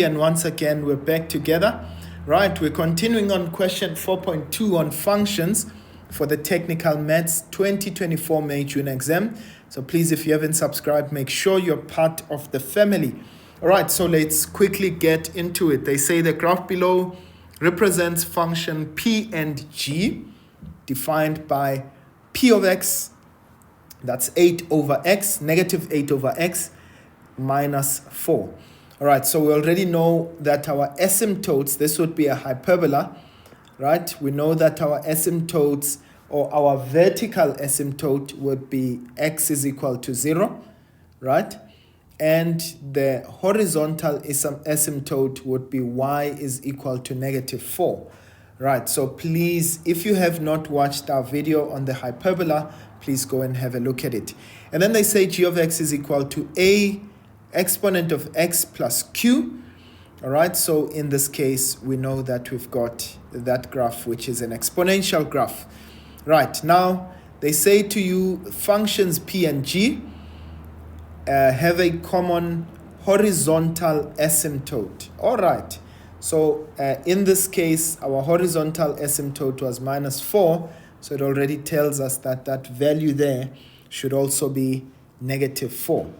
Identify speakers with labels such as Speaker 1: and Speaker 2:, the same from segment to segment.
Speaker 1: And once again, we're back together. Right, we're continuing on question 4.2 on functions for the Technical Maths 2024 May-June exam. So please, if you haven't subscribed, make sure you're part of the family. All right, so let's quickly get into it. They say the graph below represents function p and g defined by p of x, that's 8 over x, negative 8 over x, minus 4. All right, so we already know that our asymptotes, this would be a hyperbola, right? We know that our asymptotes or our vertical asymptote would be x is equal to 0, right? And the horizontal asymptote would be y is equal to negative 4. Right, so please, if you have not watched our video on the hyperbola, please go and have a look at it. And then they say g of x is equal to a exponent of x plus q. All right, so in this case, we know that we've got that graph, which is an exponential graph. Right, now they say to you functions p and g have a common horizontal asymptote. All right, so in this case, our horizontal asymptote was minus 4, so it already tells us that that value there should also be negative 4,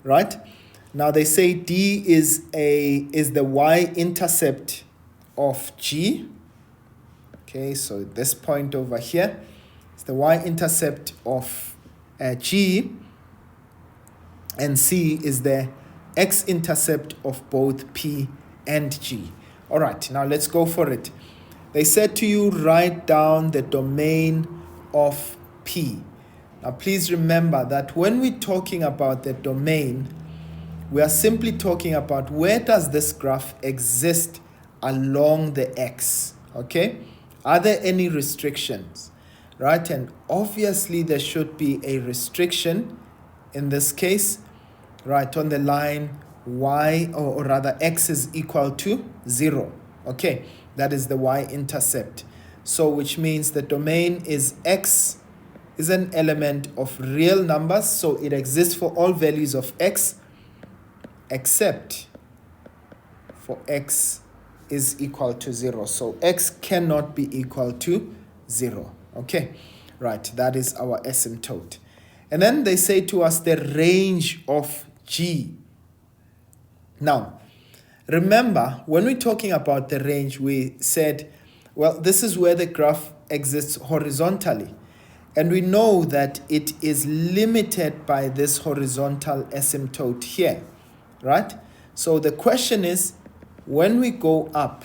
Speaker 1: right? Now they say D is the y-intercept of G. Okay, so this point over here is the y-intercept of G, and C is the x-intercept of both P and G. All right, now let's go for it. They said to you, write down the domain of P. Now please remember that when we're talking about the domain, we are simply talking about where does this graph exist along the x, okay? Are there any restrictions, right? And obviously there should be a restriction in this case, right, on the line y, or rather x is equal to 0, okay? That is the y-intercept. So which means the domain is x is an element of real numbers, so it exists for all values of x, except for x is equal to 0. So x cannot be equal to 0. Okay, right, that is our asymptote. And then they say to us the range of G. Now, remember, when we're talking about the range, we said, well, this is where the graph exists horizontally. And we know that it is limited by this horizontal asymptote here. Right? So the question is, when we go up,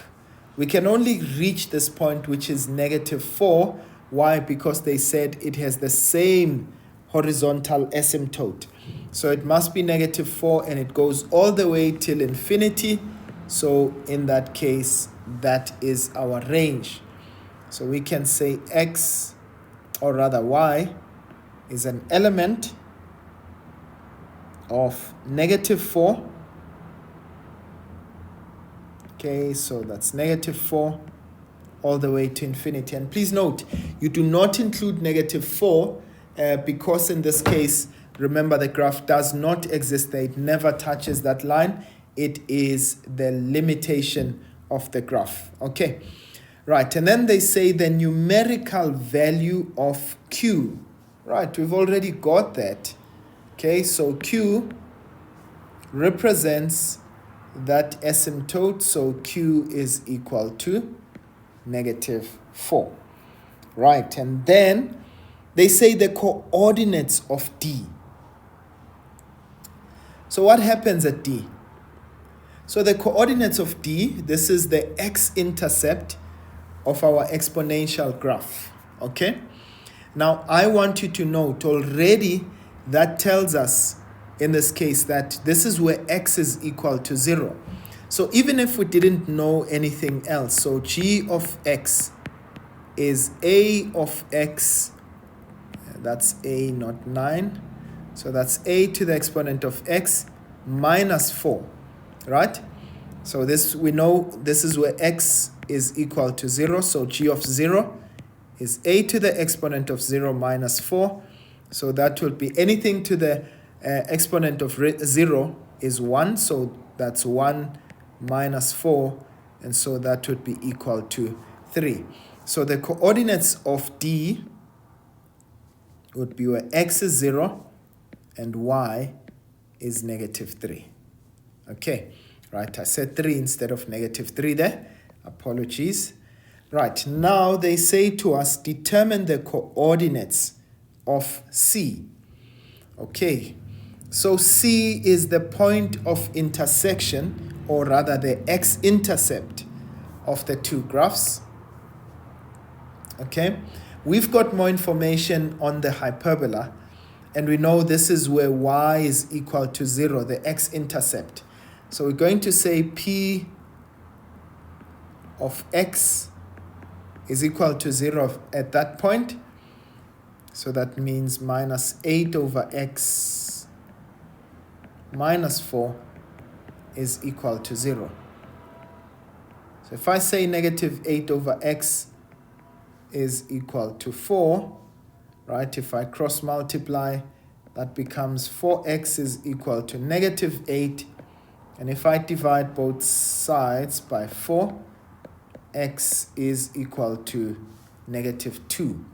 Speaker 1: we can only reach this point, which is negative 4. Why? Because they said it has the same horizontal asymptote. So it must be negative 4, and it goes all the way till infinity. So in that case, that is our range. So we can say x, or rather y, is an element of negative 4. Okay, so that's negative 4 all the way to infinity. And please note, you do not include negative 4 because in this case, remember the graph does not exist there. It never touches that line. It is the limitation of the graph. Okay, right. And then they say the numerical value of Q. Right, we've already got that. Okay, so Q represents that asymptote, so Q is equal to negative 4. Right, and then they say the coordinates of D. So what happens at D? So the coordinates of D, this is the x-intercept of our exponential graph, okay? Now, I want you to note already that tells us in this case that this is where x is equal to 0. So even if we didn't know anything else, so g of x is a of x, that's a, not 9. So that's a to the exponent of x minus 4, right? So this, we know this is where x is equal to 0. So g of 0 is a to the exponent of 0 minus 4. So that will be anything to the exponent of 0 is 1. So that's 1 minus 4, and so that would be equal to 3. So the coordinates of D would be where x is 0 and y is negative 3. Okay, right, I said 3 instead of negative 3 there. Apologies. Right, now they say to us, determine the coordinates of C. Okay, so C is the point of intersection, or rather the x-intercept of the two graphs. Okay, we've got more information on the hyperbola, and we know this is where y is equal to 0, the x-intercept. So we're going to say P of x is equal to 0 at that point. So that means minus 8 over x minus 4 is equal to 0. So if I say negative 8 over x is equal to 4, right? If I cross multiply, that becomes 4x is equal to negative 8. And if I divide both sides by 4, x is equal to negative 2.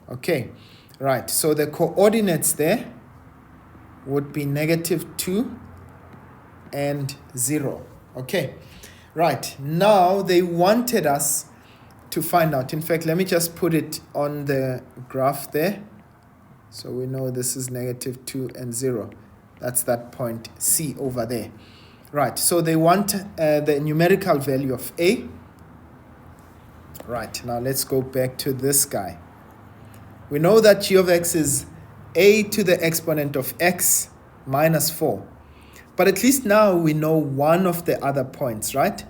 Speaker 1: Okay, right, so the coordinates there would be negative 2 and 0. Okay, right, now they wanted us to find out. In fact, let me just put it on the graph there. So we know this is negative 2 and 0. That's that point C over there. Right, so they want the numerical value of A. Right, now let's go back to this guy. We know that g of x is a to the exponent of x minus 4. But at least now we know one of the other points, right?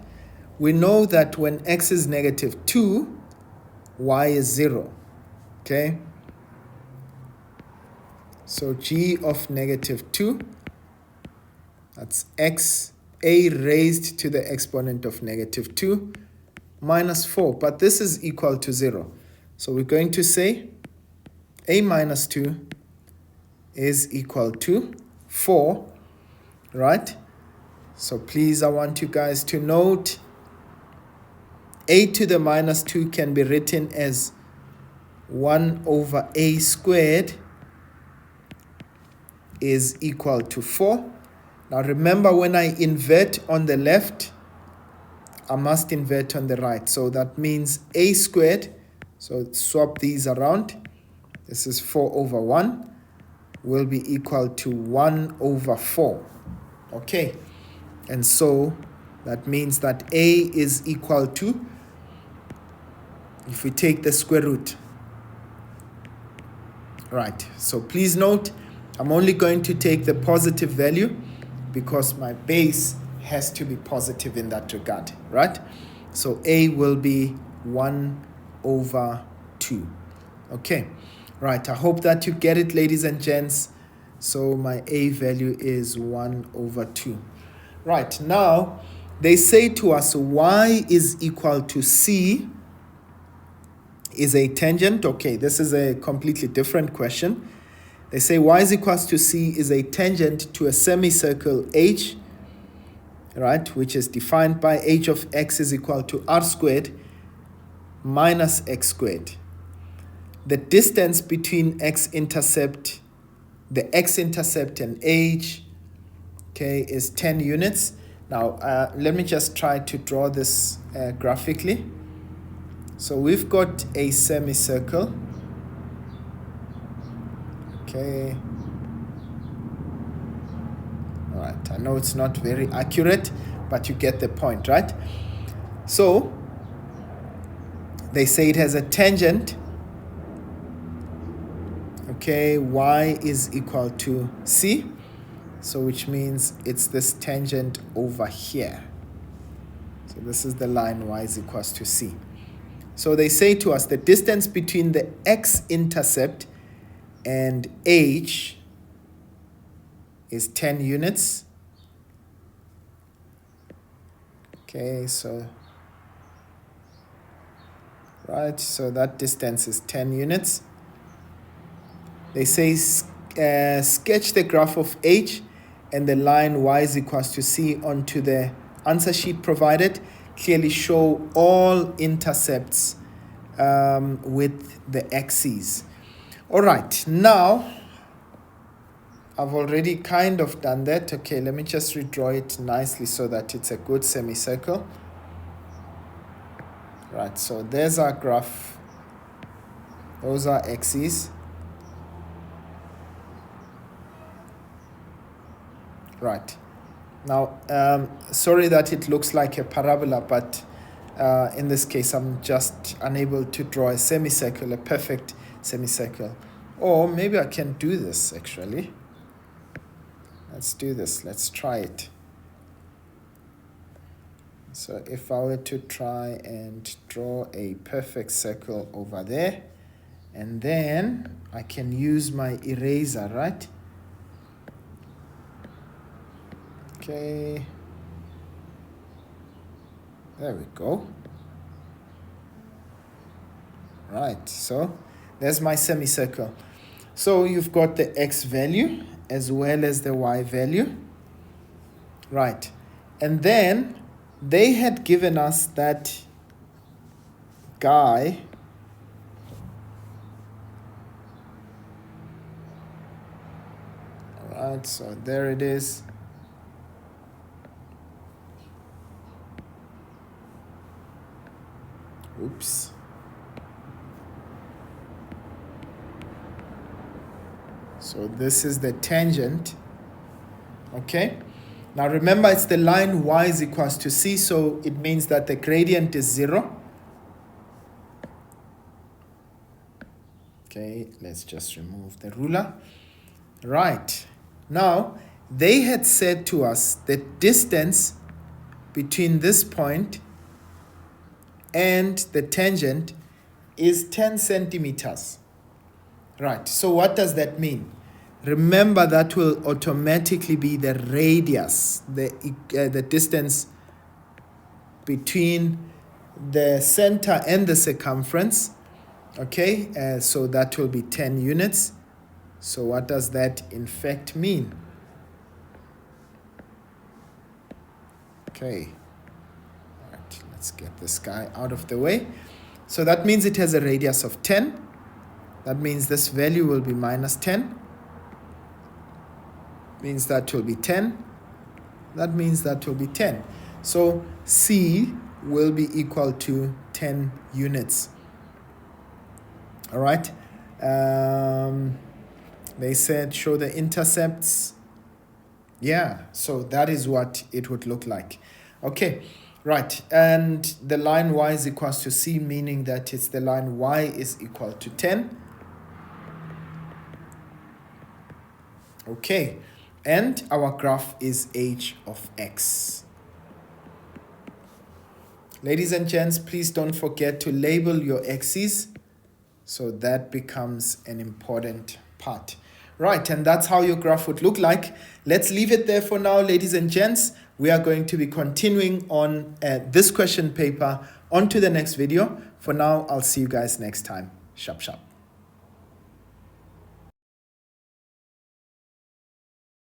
Speaker 1: We know that when x is negative 2, y is 0. Okay? So g of negative 2, that's x, a raised to the exponent of negative 2 minus 4. But this is equal to 0. So we're going to say a minus 2 is equal to 4, right? So please, I want you guys to note a to the minus 2 can be written as 1 over a squared is equal to 4. Now remember, when I invert on the left, I must invert on the right. So that means a squared, so swap these around. This is 4 over 1 will be equal to 1 over 4. Okay, and so that means that a is equal to, if we take the square root, right? So please note, I'm only going to take the positive value because my base has to be positive in that regard, right? So a will be 1 over 2. Okay, right, I hope that you get it, ladies and gents. So my a value is 1 over 2. Right, now they say to us y is equal to c is a tangent. Okay, this is a completely different question. They say y is equal to c is a tangent to a semicircle h, right, which is defined by h of x is equal to r squared minus x squared. The distance between x-intercept, the x-intercept and h, okay, is 10 units. Now, let me just try to draw this graphically. So we've got a semicircle. Okay. All right, I know it's not very accurate, but you get the point, right? So they say it has a tangent. Okay, y is equal to c. So which means it's this tangent over here. So this is the line y is equals to c. So they say to us the distance between the x-intercept and h is 10 units. Okay, so right, so that distance is 10 units. They say sketch the graph of h and the line y is equals to c onto the answer sheet provided clearly show all intercepts with the axes. All right, now I've already kind of done that. Okay, let me just redraw it nicely so that it's a good semicircle. Right, so there's our graph. Those are axes. Right. Now, sorry that it looks like a parabola, but in this case, I'm just unable to draw a semicircle, a perfect semicircle. Or maybe I can do this, actually. Let's do this. Let's try it. So if I were to try and draw a perfect circle over there, and then I can use my eraser, right? Okay. There we go. Right, so there's my semicircle. So you've got the x value as well as the y value. Right, and then they had given us that guy all right, so there it is. Oops. So this is the tangent. Okay. Now remember, it's the line y is equals to c, so it means that the gradient is 0. Okay, let's just remove the ruler. Right. Now, they had said to us the distance between this point and the tangent is 10 centimeters. Right, so what does that mean? Remember, that will automatically be the radius, the distance between the center and the circumference. Okay, so that will be 10 units. So what does that in fact mean? Okay, all right, let's get this guy out of the way. So that means it has a radius of 10. That means this value will be minus 10. Means that will be 10. That means that will be 10. So C will be equal to 10 units. All right. They said show the intercepts. Yeah, so that is what it would look like. Okay, right. And the line y is equals to c, meaning that it's the line y is equal to 10. Okay, and our graph is h of x. Ladies and gents, please don't forget to label your x's. So that becomes an important part. Right, and that's how your graph would look like. Let's leave it there for now, ladies and gents. We are going to be continuing on this question paper on to the next video. For now, I'll see you guys next time. Sharp, sharp.